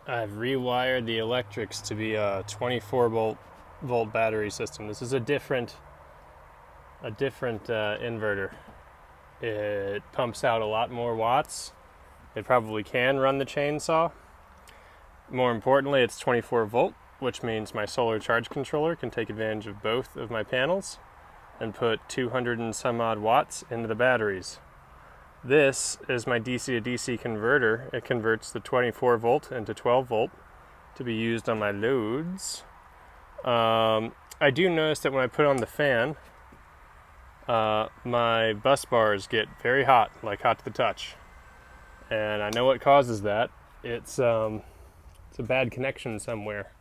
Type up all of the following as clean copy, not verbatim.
I've rewired the electrics to be a 24 volt battery system. This is a different inverter. It pumps out a lot more watts. It probably can run the chainsaw. More importantly, it's 24 volt, which means my solar charge controller can take advantage of both of my panels and put 200 and some odd watts into the batteries. This is my DC to DC converter. It converts the 24 volt into 12 volt to be used on my loads. I do notice that when I put on the fan, my bus bars get very hot, like hot to the touch. And I know what causes that. It's a bad connection somewhere.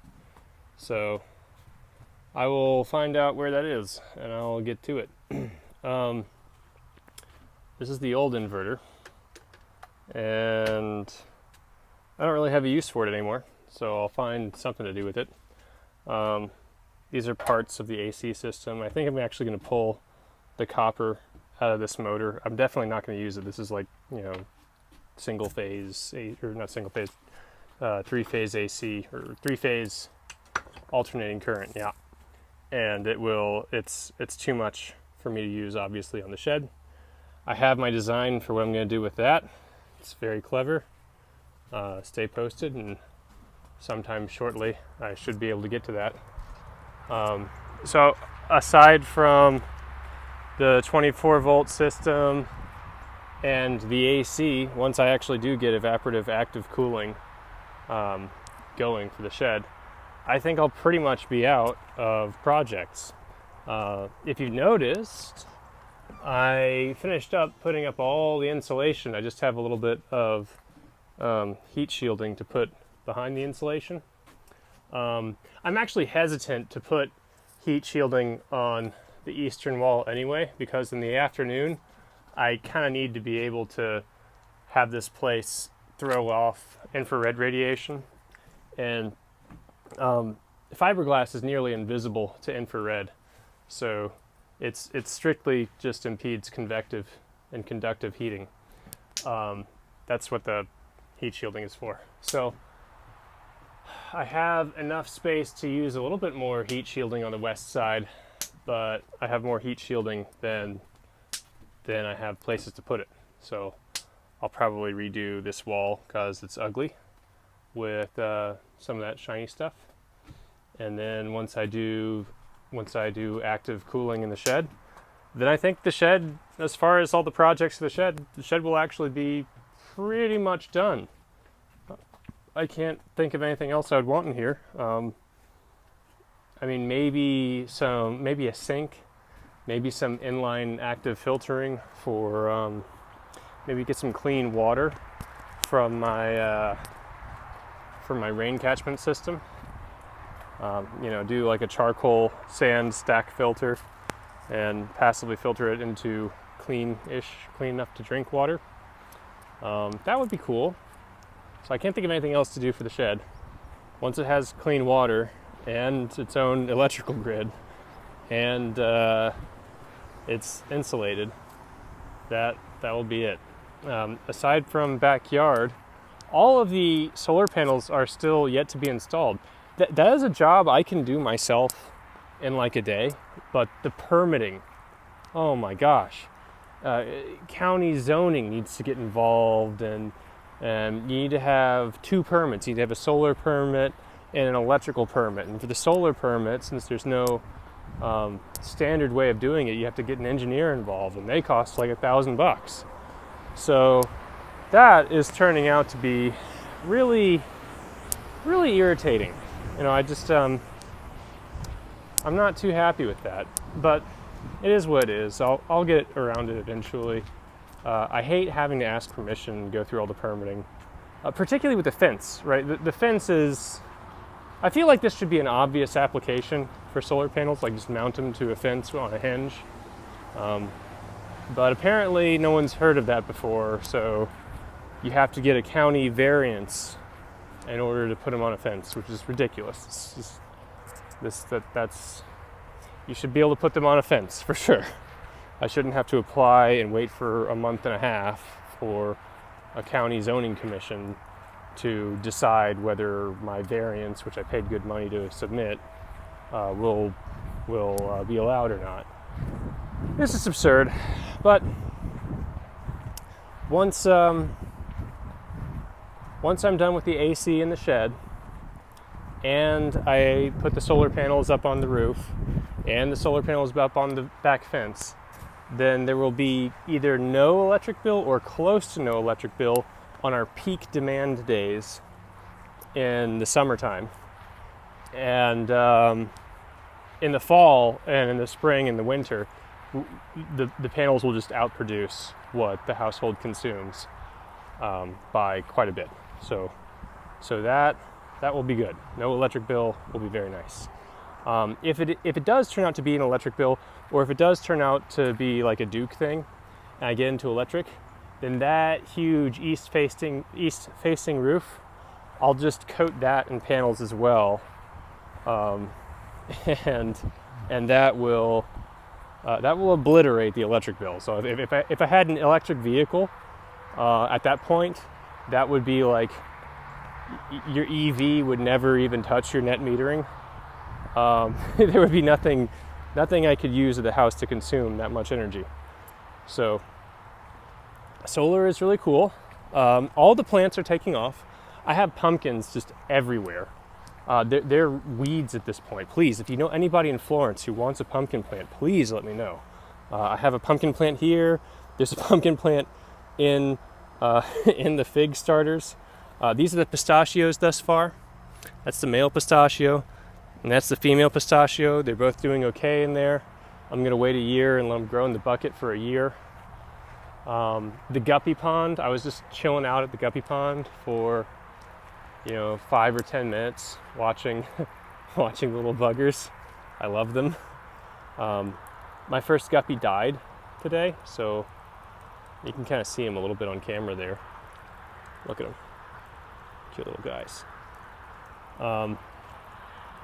So I will find out where that is and I'll get to it. This is the old inverter, and I don't really have a use for it anymore, so I'll find something to do with it. These are parts of the AC system. I think I'm actually going to pull the copper out of this motor. I'm definitely not going to use it. This is like, single phase, or not single phase, 3-phase AC, or 3-phase alternating current, yeah. And it's too much for me to use, obviously, on the shed. I have my design for what I'm going to do with that. It's very clever. Stay posted, and sometime shortly I should be able to get to that. So aside from the 24 volt system and the AC, once I actually do get evaporative active cooling going for the shed, I think I'll pretty much be out of projects. If you've noticed, I finished up putting up all the insulation. I just have a little bit of heat shielding to put behind the insulation. I'm actually hesitant to put heat shielding on the eastern wall anyway, because in the afternoon I kind of need to be able to have this place throw off infrared radiation, and fiberglass is nearly invisible to infrared, so it's strictly just impedes convective and conductive heating. That's what the heat shielding is for. So I have enough space to use a little bit more heat shielding on the west side, but I have more heat shielding than I have places to put it. So I'll probably redo this wall because it's ugly with some of that shiny stuff. And then once I do active cooling in the shed, then I think the shed, as far as all the projects of the shed will actually be pretty much done. I can't think of anything else I would want in here. I mean, maybe a sink, maybe some inline active filtering for maybe get some clean water from my rain catchment system. Do like a charcoal sand stack filter and passively filter it into clean enough to drink water. That would be cool. So I can't think of anything else to do for the shed. Once it has clean water and its own electrical grid and it's insulated, that will be it. Aside from backyard, all of the solar panels are still yet to be installed. That is a job I can do myself in like a day, but the permitting, oh my gosh. County zoning needs to get involved, and you need to have 2 permits. You need to have a solar permit and an electrical permit. And for the solar permit, since there's no standard way of doing it, you have to get an engineer involved, and they cost like $1,000. So that is turning out to be really, really irritating. I just, I'm not too happy with that, but it is what it is. I'll get around it eventually. I hate having to ask permission and go through all the permitting, particularly with the fence, right? The fence is, I feel like this should be an obvious application for solar panels, like just mount them to a fence on a hinge. But apparently no one's heard of that before, so you have to get a county variance in order to put them on a fence, which is ridiculous. You should be able to put them on a fence for sure. I shouldn't have to apply and wait for a month and a half for a county zoning commission to decide whether my variance, which I paid good money to submit, will be allowed or not. This is absurd, but once I'm done with the AC in the shed, and I put the solar panels up on the roof, and the solar panels up on the back fence, then there will be either no electric bill or close to no electric bill on our peak demand days in the summertime. And in the fall and in the spring and the winter, the panels will just outproduce what the household consumes by quite a bit. So that will be good. No electric bill will be very nice. If it does turn out to be an electric bill, or if it does turn out to be like a Duke thing, and I get into electric, then that huge east facing roof, I'll just coat that in panels as well, and that will obliterate the electric bill. So if I had an electric vehicle at that point, that would be like your EV would never even touch your net metering. There would be nothing I could use at the house to consume that much energy. So solar is really cool. All the plants are taking off. I have pumpkins just everywhere. They're weeds at this point. Please, if you know anybody in Florence who wants a pumpkin plant, please let me know. I have a pumpkin plant here. There's a pumpkin plant in the fig starters. These are the pistachios thus far. That's the male pistachio, and that's the female pistachio. They're both doing okay in there. I'm gonna wait a year and let them grow in the bucket for a year. The guppy pond, I was just chilling out at the guppy pond for 5 or 10 minutes watching little buggers. I love them. My first guppy died today, so you can kind of see him a little bit on camera there. Look at him. Cute little guys.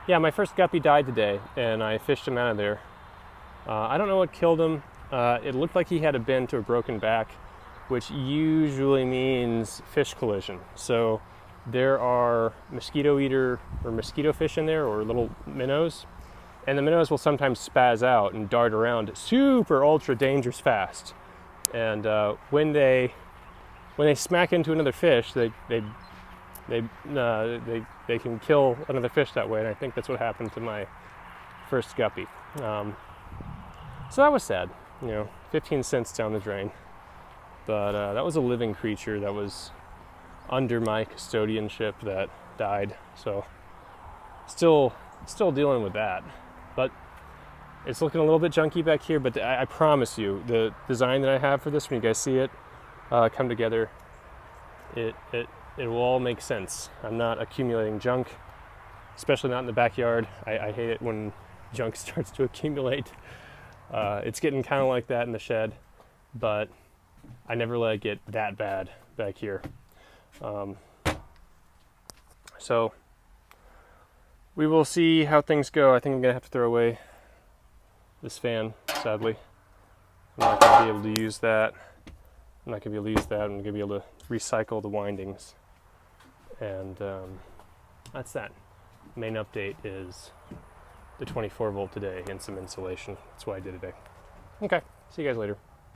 Yeah, my first guppy died today, and I fished him out of there. I don't know what killed him. It looked like he had a bent or broken back, which usually means fish collision. So there are mosquito eater or mosquito fish in there, or little minnows, and the minnows will sometimes spaz out and dart around super ultra dangerous fast. And when they smack into another fish, they can kill another fish that way, and I think that's what happened to my first guppy. So that was sad, 15 cents down the drain. But that was a living creature that was under my custodianship that died. So still dealing with that. But it's looking a little bit junky back here, but I promise you, the design that I have for this, when you guys see it come together, it will all make sense. I'm not accumulating junk, especially not in the backyard. I hate it when junk starts to accumulate. It's getting kind of like that in the shed, but I never let it get that bad back here. So we will see how things go. I think I'm going to have to throw away this fan, sadly. I'm not going to be able to use that. I'm going to be able to recycle the windings. And that's that. Main update is the 24 volt today and some insulation. That's what I did today. Okay, see you guys later.